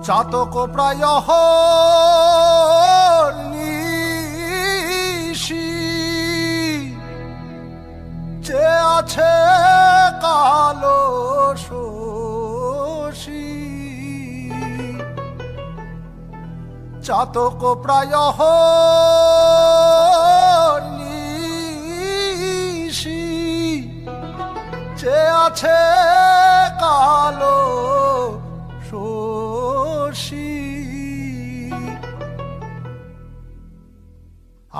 চাতক প্রায় নিশি যে আছে কালো শশী চাতক প্রায় নিশি যে আছে কালো শশী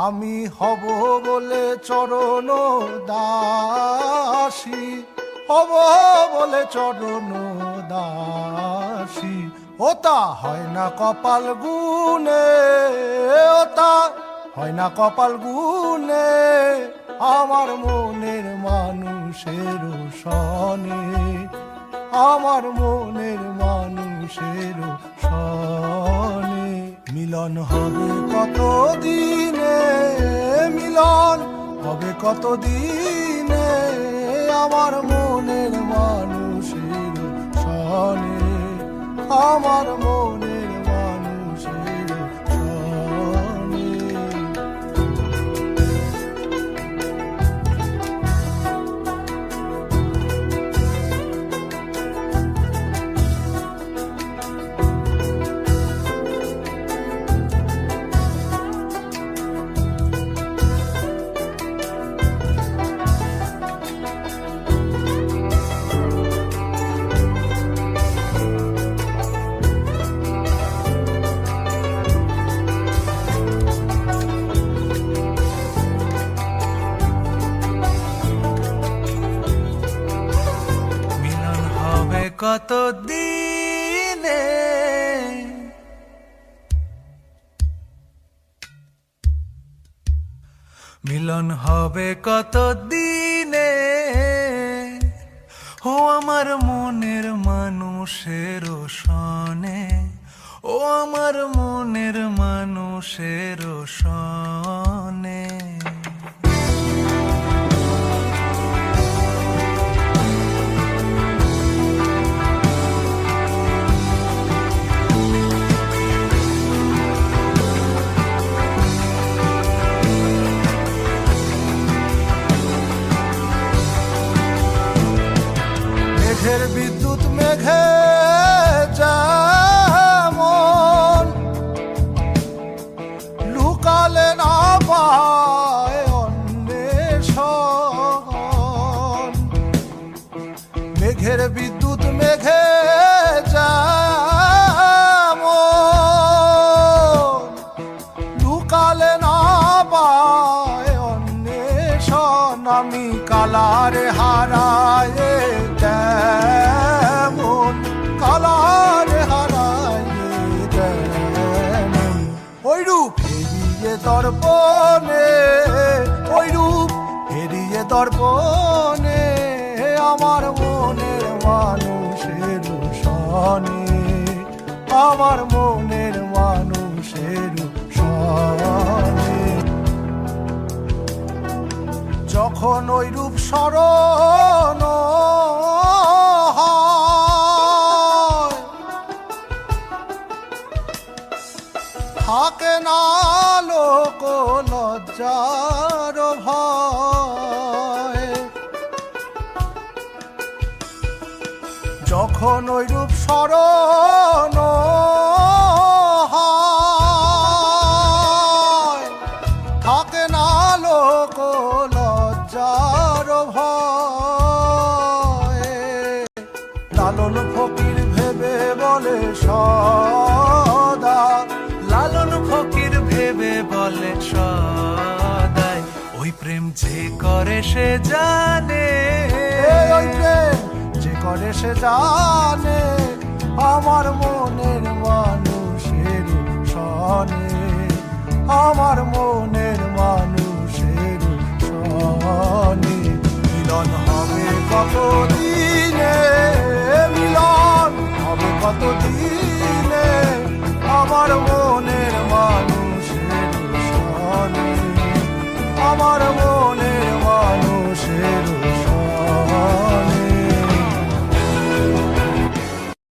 আমি হব বলে চরণ দাসী হব বলে চরণ দাসী ওটা হয় না কপাল গুনে ওটা হয় না কপাল গুনে আমার মনের মানুষের সনে আমার মনের মানুষের সনে মিলন হবে কত দিনে মিলন হবে কত দিনে আমার মনের মানুষের সনে আমার মনের মানুষের সনে কত দিনে মিলন হবে কত দিনে ও আমার মনের মানুষের সনে ও আমার মনের মানুষের সনে মেঘের বিদ্যুৎ মেঘে যেমন লুকালে না পায় অন্বেষণ মেঘের বিদ্যুৎ মেঘে যেমন লুকালে না পায় অন্বেষণ আমি কালারে হারায় তেমন কালারে হারায় তেমন ওই রূপ হেরিয়ে দর্পণে ওই রূপ হেরিয়ে দর্পণে আমার মনের মানুষের সনে আমার মনের মানুষের সনে যখন ওই রূপ স্মরণ থাকে না লোক লজ্জার ভয় যখন ওই রূপ স্মরণ থাকে না লোক লজ্জার ভয় লালন ফকির ভেবে বলে সদা লালন ফকির ভেবে বলে সদাই ওই প্রেম যে করে সে জানে ওই প্রেম যে করে সে জানে আমার মনের মানুষের সনে আমার মনের মানুষের সনে মিলন হবে কত